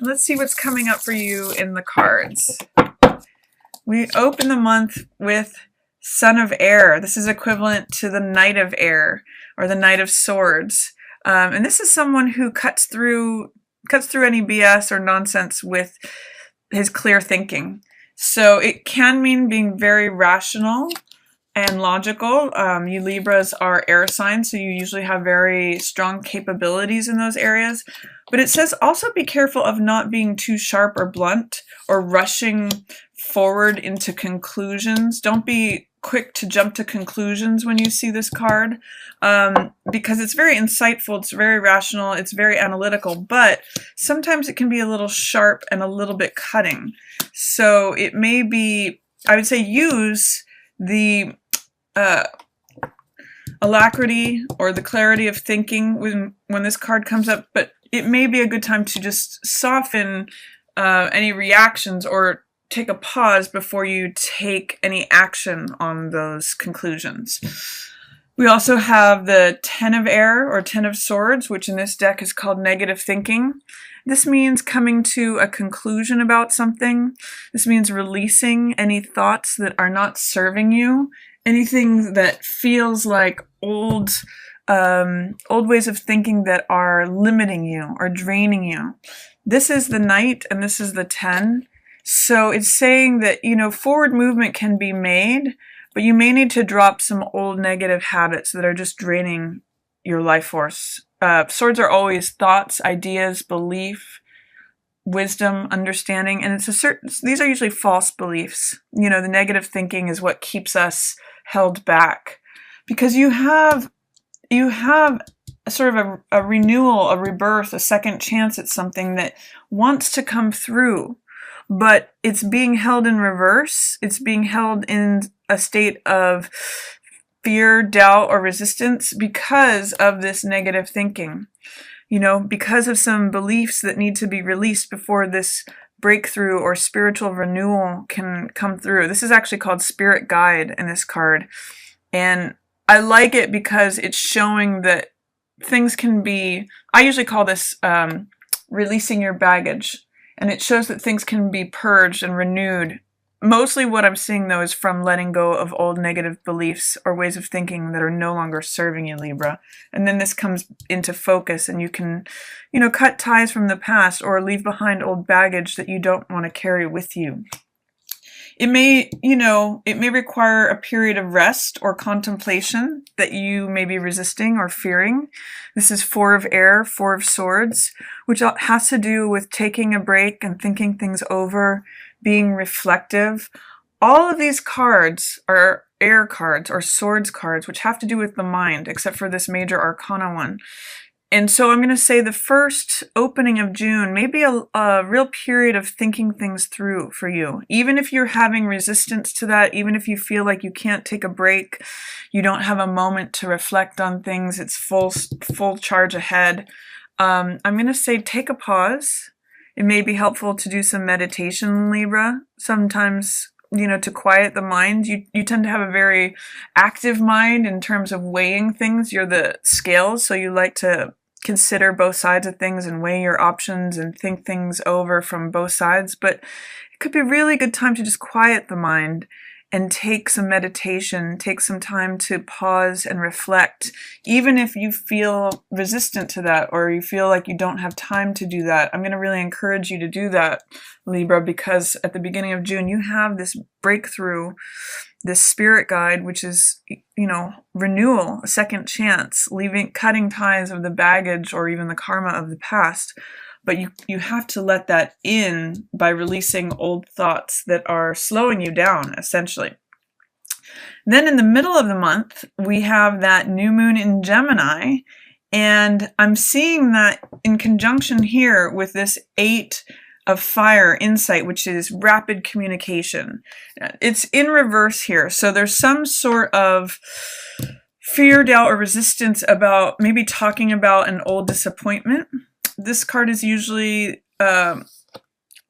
Let's see what's coming up for you in the cards. We open the month with Son of Air. This is equivalent to the Knight of Air or the Knight of Swords. And this is someone who cuts through any BS or nonsense with his clear thinking. So it can mean being very rational and logical. You Libras are air signs, so you usually have very strong capabilities in those areas. But it says also be careful of not being too sharp or blunt or rushing forward into conclusions. Don't be quick to jump to conclusions when you see this card, because it's very insightful, it's very rational, it's very analytical, but sometimes it can be a little sharp and a little bit cutting. So it may be, I would say, use the alacrity or the clarity of thinking when this card comes up, but it may be a good time to just soften any reactions or take a pause before you take any action on those conclusions. We also have the Ten of Air or Ten of Swords, which in this deck is called negative thinking. This means coming to a conclusion about something. This means releasing any thoughts that are not serving you, anything that feels like old ways of thinking that are limiting you or draining you. This is the Knight and this is the 10. So it's saying that, forward movement can be made, but you may need to drop some old negative habits that are just draining your life force. Swords are always thoughts, ideas, belief, wisdom, understanding, and these are usually false beliefs. The negative thinking is what keeps us held back, because you have sort of a renewal, a rebirth, a second chance at something that wants to come through, but it's being held in reverse. It's being held in a state of fear, doubt, or resistance because of this negative thinking. Because of some beliefs that need to be released before this breakthrough or spiritual renewal can come through. This is actually called Spirit Guide in this card. And I like it because it's showing that things can be, I usually call this releasing your baggage. And it shows that things can be purged and renewed. Mostly what I'm seeing, though, is from letting go of old negative beliefs or ways of thinking that are no longer serving you, Libra. And then this comes into focus and you can, cut ties from the past or leave behind old baggage that you don't want to carry with you. It may require a period of rest or contemplation that you may be resisting or fearing. This is Four of Air, Four of Swords, which has to do with taking a break and thinking things over, being reflective. All of these cards are air cards or swords cards, which have to do with the mind, except for this major arcana one. And so I'm going to say the first opening of June may be a real period of thinking things through for you. Even if you're having resistance to that, even if you feel like you can't take a break, you don't have a moment to reflect on things, it's full charge ahead. I'm going to say take a pause. It may be helpful to do some meditation, Libra. Sometimes, to quiet the mind. You tend to have a very active mind in terms of weighing things. You're the scales, so you like to consider both sides of things and weigh your options and think things over from both sides. But it could be a really good time to just quiet the mind and take some meditation, take some time to pause and reflect. Even if you feel resistant to that or you feel like you don't have time to do that, I'm going to really encourage you to do that, Libra, because at the beginning of June, you have this breakthrough, this spirit guide, which is, renewal, a second chance, cutting ties of the baggage or even the karma of the past. But you have to let that in by releasing old thoughts that are slowing you down, essentially. Then in the middle of the month, we have that new moon in Gemini. And I'm seeing that in conjunction here with this 8 of Fire insight, which is rapid communication. It's in reverse here. So there's some sort of fear, doubt, or resistance about maybe talking about an old disappointment. This card is usually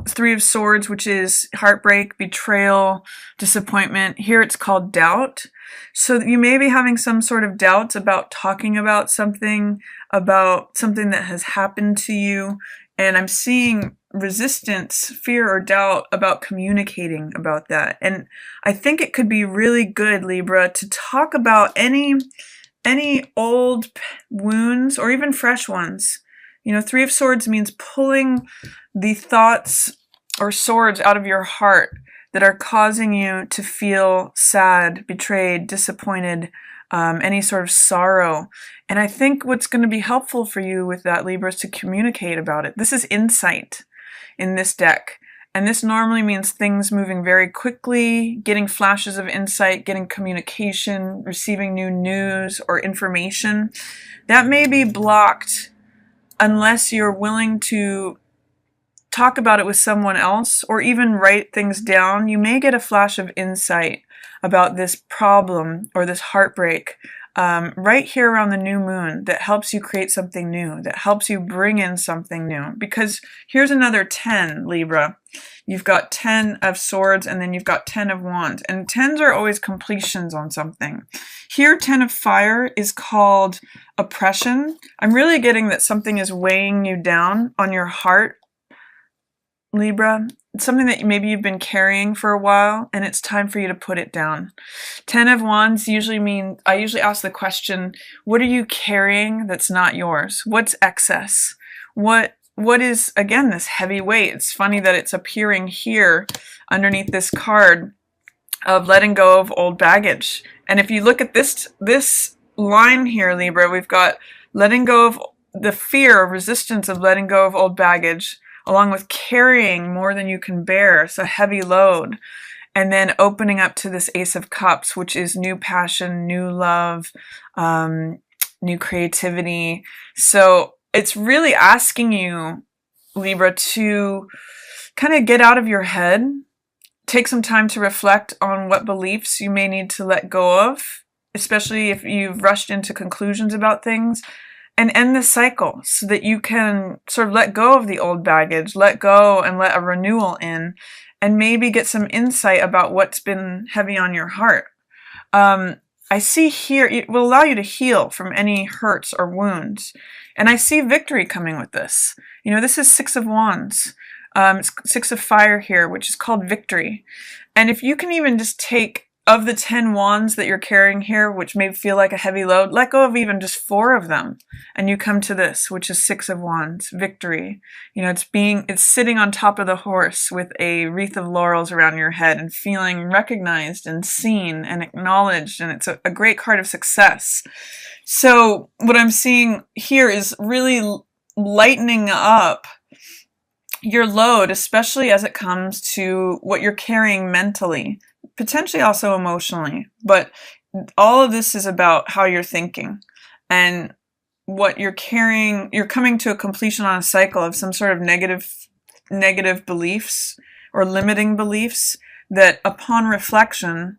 Three of Swords, which is heartbreak, betrayal, disappointment. Here it's called doubt. So you may be having some sort of doubts about talking about something that has happened to you. And I'm seeing resistance, fear, or doubt about communicating about that. And I think it could be really good, Libra, to talk about any old wounds or even fresh ones. You know, Three of Swords means pulling the thoughts or swords out of your heart that are causing you to feel sad, betrayed, disappointed, any sort of sorrow. And I think what's going to be helpful for you with that, Libra, is to communicate about it. This is insight in this deck. And this normally means things moving very quickly, getting flashes of insight, getting communication, receiving new news or information. That may be blocked unless you're willing to talk about it with someone else or even write things down. You may get a flash of insight about this problem or this heartbreak right here around the new moon that helps you create something new, that helps you bring in something new. Because here's another 10, Libra. You've got 10 of Swords and then you've got 10 of Wands. And 10s are always completions on something. Here, 10 of Fire is called oppression. I'm really getting that something is weighing you down on your heart, Libra. It's something that maybe you've been carrying for a while and it's time for you to put it down. 10 of Wands usually mean, I usually ask the question, what are you carrying that's not yours? What's excess? What is, again, this heavy weight? It's funny that it's appearing here underneath this card of letting go of old baggage. And if you look at this line here, Libra, we've got letting go of the fear or resistance of letting go of old baggage, along with carrying more than you can bear, so heavy load, and then opening up to this Ace of Cups, which is new passion, new love, new creativity. So it's really asking you, Libra, to kind of get out of your head, take some time to reflect on what beliefs you may need to let go of, especially if you've rushed into conclusions about things, and end the cycle so that you can sort of let go of the old baggage, let go and let a renewal in, and maybe get some insight about what's been heavy on your heart. I see here, it will allow you to heal from any hurts or wounds. And I see victory coming with this. You know, this is 6 of Wands. It's 6 of Fire here, which is called victory. And if you can even just take, of the 10 wands that you're carrying here, which may feel like a heavy load, let go of even just 4 of them. And you come to this, which is 6 of Wands, victory. You know, it's sitting on top of the horse with a wreath of laurels around your head and feeling recognized and seen and acknowledged. And it's a great card of success. So what I'm seeing here is really lightening up your load, especially as it comes to what you're carrying mentally, potentially also emotionally. But all of this is about how you're thinking and what you're carrying. You're coming to a completion on a cycle of some sort of negative beliefs or limiting beliefs that upon reflection,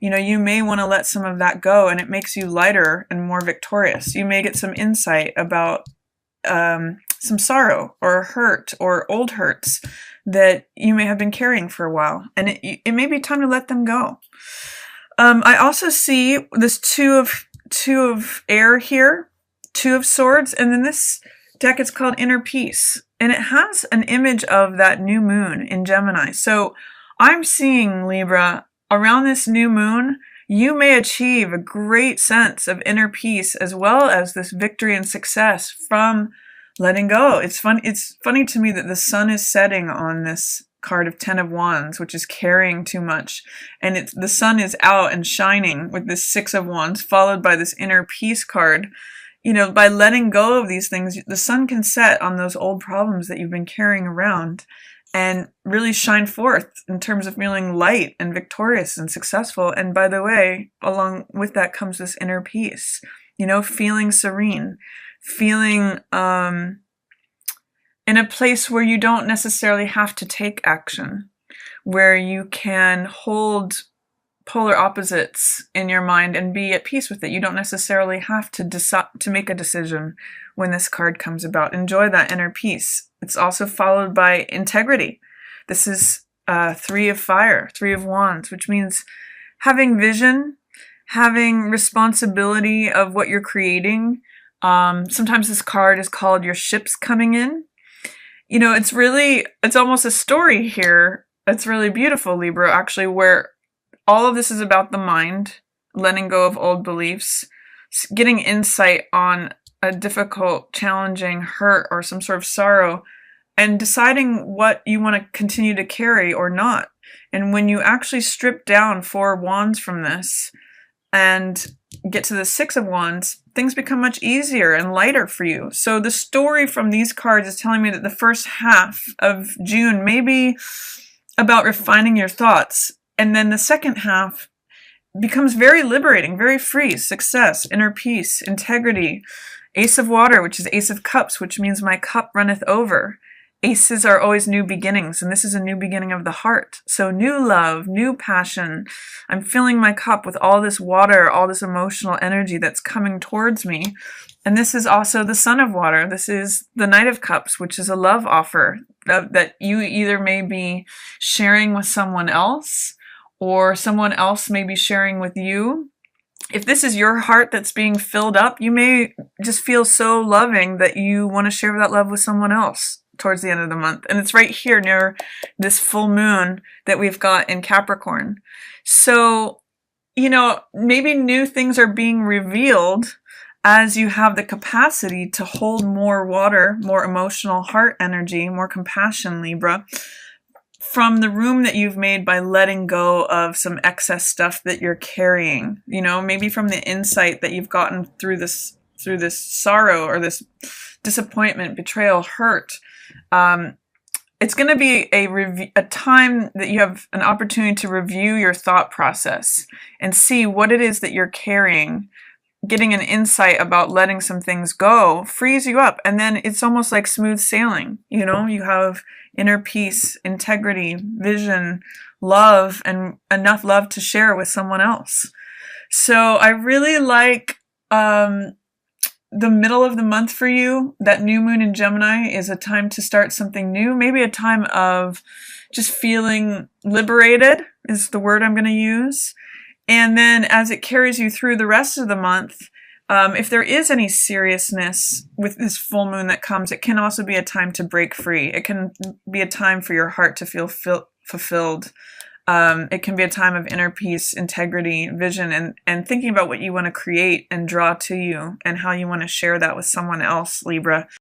you know, you may want to let some of that go, and it makes you lighter and more victorious. You may get some insight about some sorrow or hurt or old hurts that you may have been carrying for a while, and it may be time to let them go. I also see this two of air here, 2 of Swords, and then this deck is called Inner Peace, and it has an image of that new moon in Gemini. So I'm seeing, Libra, around this new moon, you may achieve a great sense of inner peace as well as this victory and success from letting go. It's funny to me that the sun is setting on this card of 10 of Wands, which is carrying too much. And the sun is out and shining with this 6 of Wands, followed by this inner peace card. You know, by letting go of these things, the sun can set on those old problems that you've been carrying around and really shine forth in terms of feeling light and victorious and successful. And by the way, along with that comes this inner peace, you know, feeling serene, feeling in a place where you don't necessarily have to take action, where you can hold polar opposites in your mind and be at peace with it. You don't necessarily have to decide to make a decision when this card comes about. Enjoy that inner peace. It's also followed by integrity. This is 3 of Fire, 3 of Wands, which means having vision, having responsibility of what you're creating. Sometimes this card is called your ships coming in. You know, it's almost a story here. It's really beautiful, Libra, actually, where all of this is about the mind, letting go of old beliefs, getting insight on a difficult, challenging hurt or some sort of sorrow, and deciding what you want to continue to carry or not. And when you actually strip down 4 wands from this and get to the 6 of wands, things become much easier and lighter for you. So the story from these cards is telling me that the first half of June may be about refining your thoughts. And then the second half becomes very liberating, very free. Success, inner peace, integrity. Ace of water, which is Ace of cups, which means my cup runneth over. Aces are always new beginnings, and this is a new beginning of the heart. So new love, new passion. I'm filling my cup with all this water, all this emotional energy that's coming towards me. And this is also the Sun of water. This is the Knight of cups, which is a love offer that you either may be sharing with someone else, or someone else may be sharing with you. If this is your heart that's being filled up, you may just feel so loving that you want to share that love with someone else towards the end of the month. And it's right here near this full moon that we've got in Capricorn. So, you know, maybe new things are being revealed as you have the capacity to hold more water, more emotional heart energy, more compassion, Libra, from the room that you've made by letting go of some excess stuff that you're carrying. You know, maybe from the insight that you've gotten through this sorrow or this disappointment, betrayal, hurt. It's going to be a time that you have an opportunity to review your thought process and see what it is that you're carrying. Getting an insight about letting some things go frees you up, and then it's almost like smooth sailing. You know, you have inner peace, integrity, vision, love, and enough love to share with someone else. So I really like the middle of the month for you. That new moon in Gemini is a time to start something new, maybe a time of just feeling liberated is the word I'm going to use. And then as it carries you through the rest of the month, if there is any seriousness with this full moon that comes, it can also be a time to break free. It can be a time for your heart to feel fulfilled. It can be a time of inner peace, integrity, vision, and thinking about what you want to create and draw to you and how you want to share that with someone else, Libra.